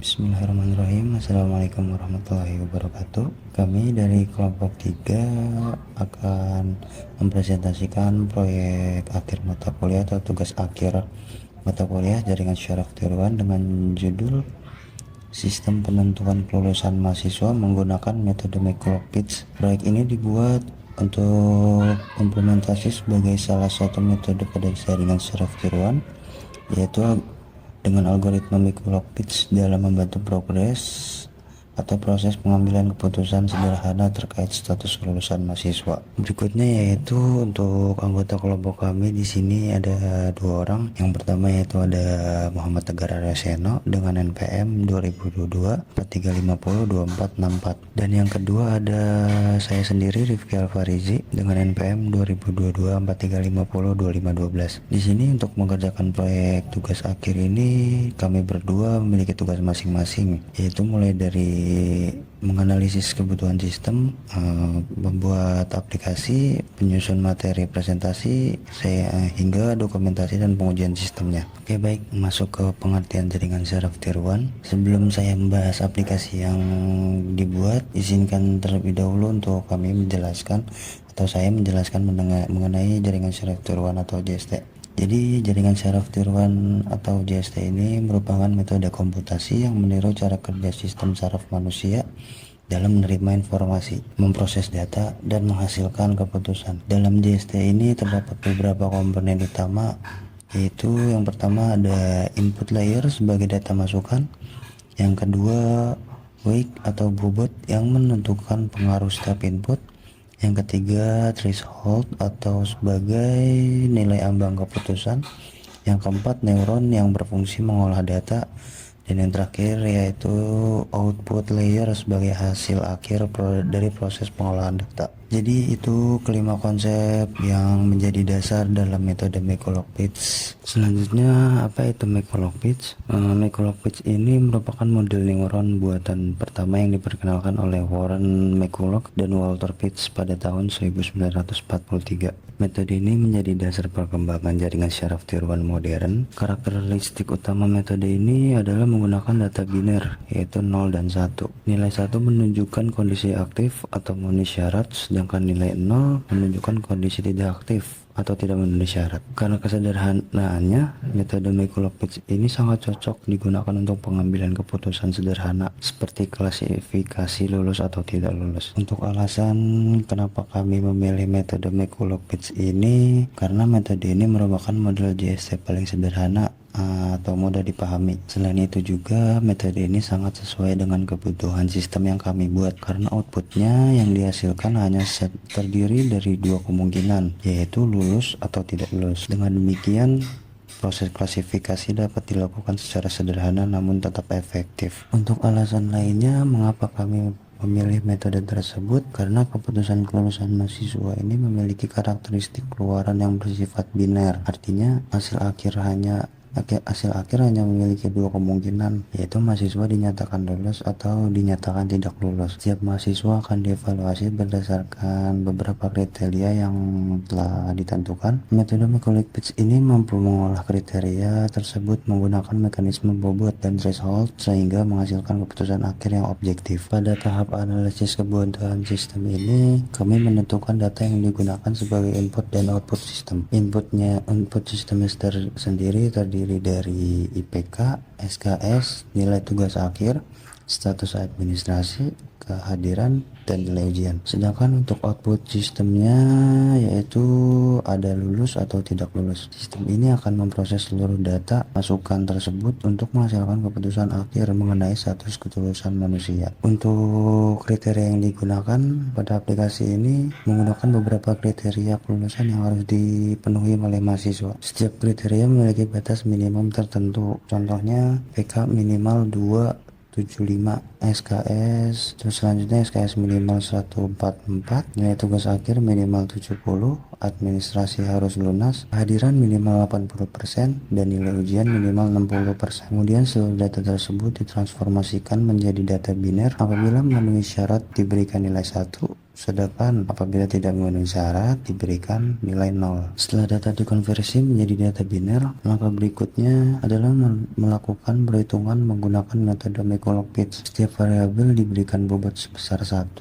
Bismillahirrahmanirrahim. Assalamualaikum warahmatullahi wabarakatuh. Kami dari kelompok 3 akan mempresentasikan proyek akhir mata kuliah atau tugas akhir mata kuliah jaringan syaraf tiruan dengan judul Sistem Penentuan Kelulusan Mahasiswa Menggunakan Metode McCulloch-Pitts. Proyek ini dibuat untuk implementasi sebagai salah satu metode pada jaringan syaraf tiruan, yaitu dengan algoritma McCulloch-Pitts dalam membantu progres atau proses pengambilan keputusan sederhana terkait status kelulusan mahasiswa. Berikutnya yaitu untuk anggota kelompok kami di sini ada 2 orang. Yang pertama yaitu ada Muhammad Tegar Areseno dengan NPM 2022 4350 2464, dan yang kedua ada saya sendiri Rifki Alfarizi dengan NPM 2022 4350 2512. Di sini untuk mengerjakan proyek tugas akhir ini kami berdua memiliki tugas masing-masing, yaitu mulai dari menganalisis kebutuhan sistem, membuat aplikasi, penyusun materi presentasi, hingga dokumentasi dan pengujian sistemnya. Oke, baik, masuk ke pengertian jaringan syaraf tiruan. Sebelum saya membahas aplikasi yang dibuat, izinkan terlebih dahulu untuk kami menjelaskan atau saya menjelaskan mengenai jaringan syaraf tiruan atau JST. Jadi jaringan syaraf tiruan atau JST ini merupakan metode komputasi yang meniru cara kerja sistem saraf manusia dalam menerima informasi, memproses data, dan menghasilkan keputusan. Dalam JST ini terdapat beberapa komponen utama, yaitu yang pertama ada input layer sebagai data masukan, yang kedua wake atau bobot yang menentukan pengaruh setiap input, yang ketiga threshold atau sebagai nilai ambang keputusan, yang keempat neuron yang berfungsi mengolah data, dan yang terakhir yaitu output layer sebagai hasil akhir dari proses pengolahan data. Jadi itu kelima konsep yang menjadi dasar dalam metode McCulloch-Pitts. Selanjutnya, apa itu McCulloch-Pitts? McCulloch-Pitts ini merupakan model neuron buatan pertama yang diperkenalkan oleh Warren McCulloch dan Walter Pitts pada tahun 1943. Metode ini menjadi dasar perkembangan jaringan syaraf tiruan modern. Karakteristik utama metode ini adalah menggunakan data biner, yaitu 0 dan 1. Nilai 1 menunjukkan kondisi aktif atau memenuhi syarat, sedangkan nilai 0 menunjukkan kondisi tidak aktif atau tidak memenuhi syarat. Karena kesederhanaannya, metode McCulloch-Pitts ini sangat cocok digunakan untuk pengambilan keputusan sederhana seperti klasifikasi lulus atau tidak lulus. Untuk alasan kenapa kami memilih metode McCulloch-Pitts ini, karena metode ini merupakan model JST paling sederhana atau mudah dipahami. Selain itu juga metode ini sangat sesuai dengan kebutuhan sistem yang kami buat, karena outputnya yang dihasilkan hanya terdiri dari 2 kemungkinan, yaitu lulus atau tidak lulus. Dengan demikian proses klasifikasi dapat dilakukan secara sederhana namun tetap efektif. Untuk alasan lainnya mengapa kami memilih metode tersebut, karena keputusan kelulusan mahasiswa ini memiliki karakteristik keluaran yang bersifat biner. Artinya hasil akhir hanya memiliki 2 kemungkinan, yaitu mahasiswa dinyatakan lulus atau dinyatakan tidak lulus. Setiap mahasiswa akan dievaluasi berdasarkan beberapa kriteria yang telah ditentukan. Metode McCulloch-Pitts ini mampu mengolah kriteria tersebut menggunakan mekanisme bobot dan threshold sehingga menghasilkan keputusan akhir yang objektif. Pada tahap analisis kebutuhan sistem ini, kami menentukan data yang digunakan sebagai input dan output sistem. Input sistem sendiri terdiri dari IPK, SKS, nilai tugas akhir, status administrasi, kehadiran, dan nilai ujian. Sedangkan untuk output sistemnya yaitu ada lulus atau tidak lulus. Sistem ini akan memproses seluruh data masukan tersebut untuk menghasilkan keputusan akhir mengenai status kelulusan manusia. Untuk kriteria yang digunakan pada aplikasi ini menggunakan beberapa kriteria kelulusan yang harus dipenuhi oleh mahasiswa. Setiap kriteria memiliki batas minimum tertentu. Contohnya PK minimal 275, SKS, terus selanjutnya SKS minimal 144, nilai tugas akhir minimal 70, administrasi harus lunas, kehadiran minimal 80%, dan nilai ujian minimal 60%. Kemudian seluruh data tersebut ditransformasikan menjadi data biner. Apabila memenuhi syarat diberikan nilai 1, sedangkan apabila tidak memenuhi syarat diberikan nilai 0. Setelah data dikonversi menjadi data biner, langkah berikutnya adalah melakukan perhitungan menggunakan metode Mikolov-Pitts. Setiap variabel diberikan bobot sebesar 1,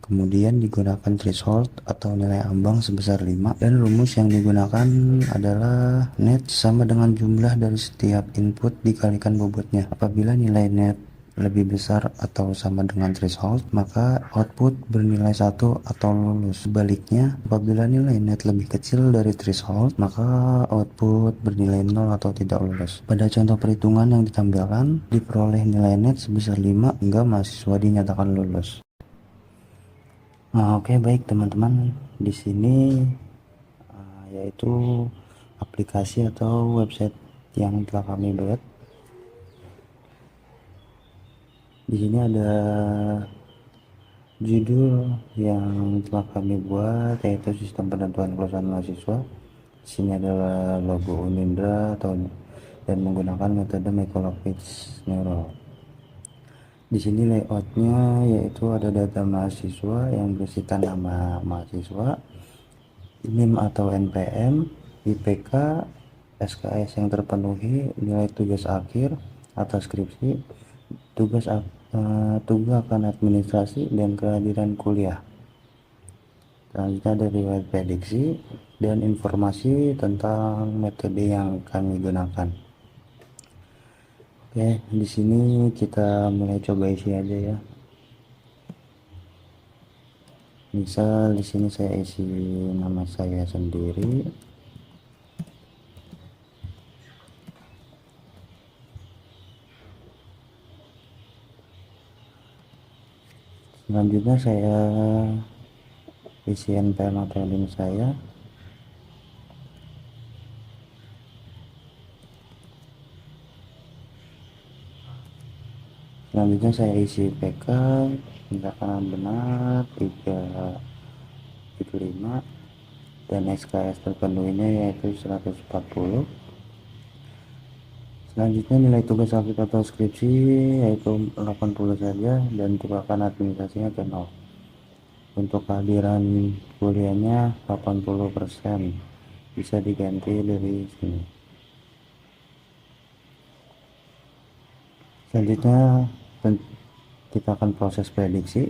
kemudian digunakan threshold atau nilai ambang sebesar 5, dan rumus yang digunakan adalah net sama dengan jumlah dari setiap input dikalikan bobotnya. Apabila nilai net lebih besar atau sama dengan threshold, maka output bernilai 1 atau lulus. Sebaliknya, apabila nilai net lebih kecil dari threshold, maka output bernilai 0 atau tidak lulus. Pada contoh perhitungan yang ditampilkan, diperoleh nilai net sebesar 5 hingga mahasiswa dinyatakan lulus. Nah, oke, baik teman-teman, di sini yaitu aplikasi atau website yang telah kami buat. Di sini ada judul yang telah kami buat, yaitu sistem penentuan kelulusan mahasiswa. Di sini adalah logo Unindra dan menggunakan metode Mikolov-Pitts Neural. Di sini layoutnya yaitu ada data mahasiswa yang berisikan nama mahasiswa, NIM atau NPM, IPK, SKS yang terpenuhi, nilai tugas akhir atau skripsi, tugas akan administrasi, dan kehadiran kuliah. Selanjutnya ada riwayat prediksi dan informasi tentang metode yang kami gunakan. Oke, di sini kita mulai coba isi aja ya. Misal di sini saya isi nama saya sendiri. Selanjutnya saya isi NPM atau NIM saya. Selanjutnya saya isi PK, misalkan benar 375, dan SKS terpenuhinya yaitu 140. Selanjutnya nilai tugas akhir atau skripsi yaitu 80 saja, dan tunggakan administrasinya ke 0. Untuk kehadiran kuliahnya 80%, bisa diganti dari sini. Selanjutnya kita akan proses prediksi.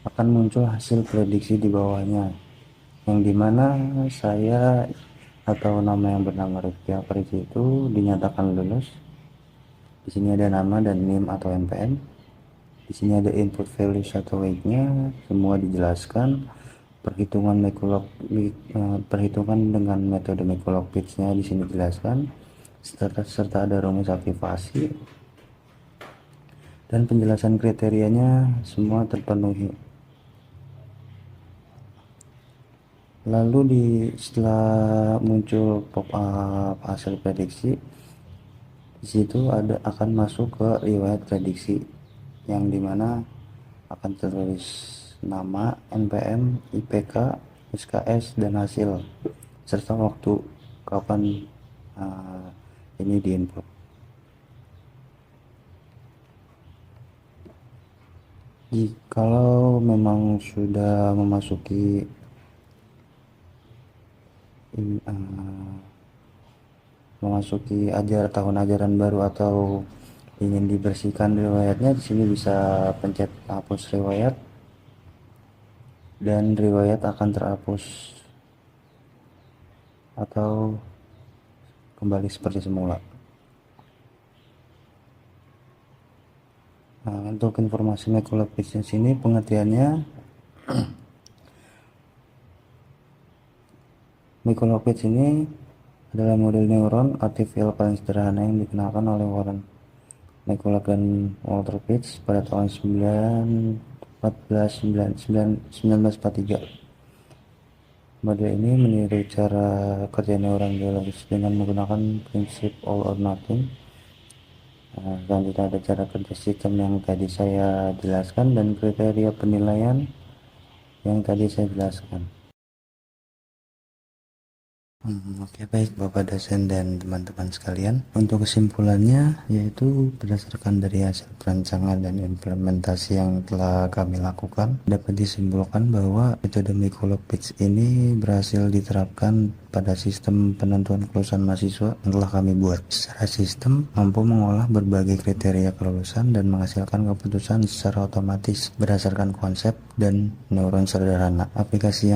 Akan muncul hasil prediksi di bawahnya, yang dimana saya atau nama yang bernama Rifki Aprisi itu dinyatakan lulus. Di sini ada nama dan NIM atau NPM. Di sini ada input values atau weight-nya, semua dijelaskan. Perhitungan dengan metode Mikolov-Pitts-nya di sini dijelaskan, serta ada rumus aktivasi dan penjelasan kriterianya semua terpenuhi. Lalu setelah muncul pop-up hasil prediksi, di situ akan masuk ke riwayat prediksi, yang dimana akan tertulis nama, NPM, IPK, SKS, dan hasil, serta waktu kapan ini diinput. Kalau memang sudah memasuki tahun ajaran baru atau ingin dibersihkan riwayatnya, di sini bisa pencet hapus riwayat, dan riwayat akan terhapus atau kembali seperti semula. Nah, untuk informasi Mikolov-Pitts ini pengertiannya, Mikolov-Pitts ini adalah model neuron artifisial paling sederhana yang dikenalkan oleh Warren Mikolov dan Walter Pitts pada tahun 1943. Model ini meniru cara kerja neuron biologis dengan menggunakan prinsip all or nothing. Selanjutnya ada cara kerja sistem yang tadi saya jelaskan dan kriteria penilaian yang tadi saya jelaskan. Oke, baik Bapak dosen dan teman-teman sekalian. Untuk kesimpulannya yaitu berdasarkan dari hasil perancangan dan implementasi yang telah kami lakukan, dapat disimpulkan bahwa metode Mikolog-Pitch ini berhasil diterapkan pada sistem penentuan kelulusan mahasiswa yang telah kami buat. Secara sistem mampu mengolah berbagai kriteria kelulusan dan menghasilkan keputusan secara otomatis berdasarkan konsep dan neuron sederhana. Aplikasi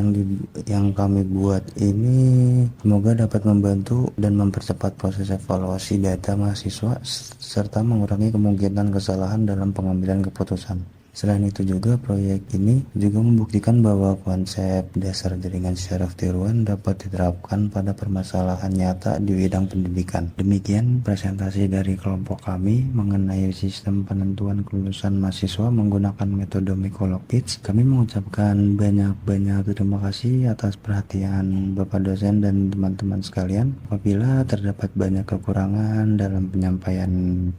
yang kami buat ini semoga dapat membantu dan mempercepat proses evaluasi data mahasiswa serta mengurangi kemungkinan kesalahan dalam pengambilan keputusan. Selain itu juga proyek ini juga membuktikan bahwa konsep dasar jaringan syaraf tiruan dapat diterapkan pada permasalahan nyata di bidang pendidikan. Demikian presentasi dari kelompok kami mengenai sistem penentuan kelulusan mahasiswa menggunakan metode Mikolog-Pitch. Kami mengucapkan banyak-banyak terima kasih atas perhatian Bapak dosen dan teman-teman sekalian. Apabila terdapat banyak kekurangan dalam penyampaian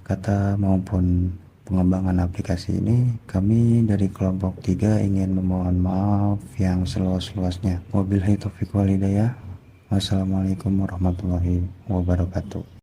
kata maupun pengembangan aplikasi ini, kami dari kelompok 3 ingin memohon maaf yang seluas-luasnya. Wabillahi taufiq wal hidayah. Wassalamualaikum warahmatullahi wabarakatuh.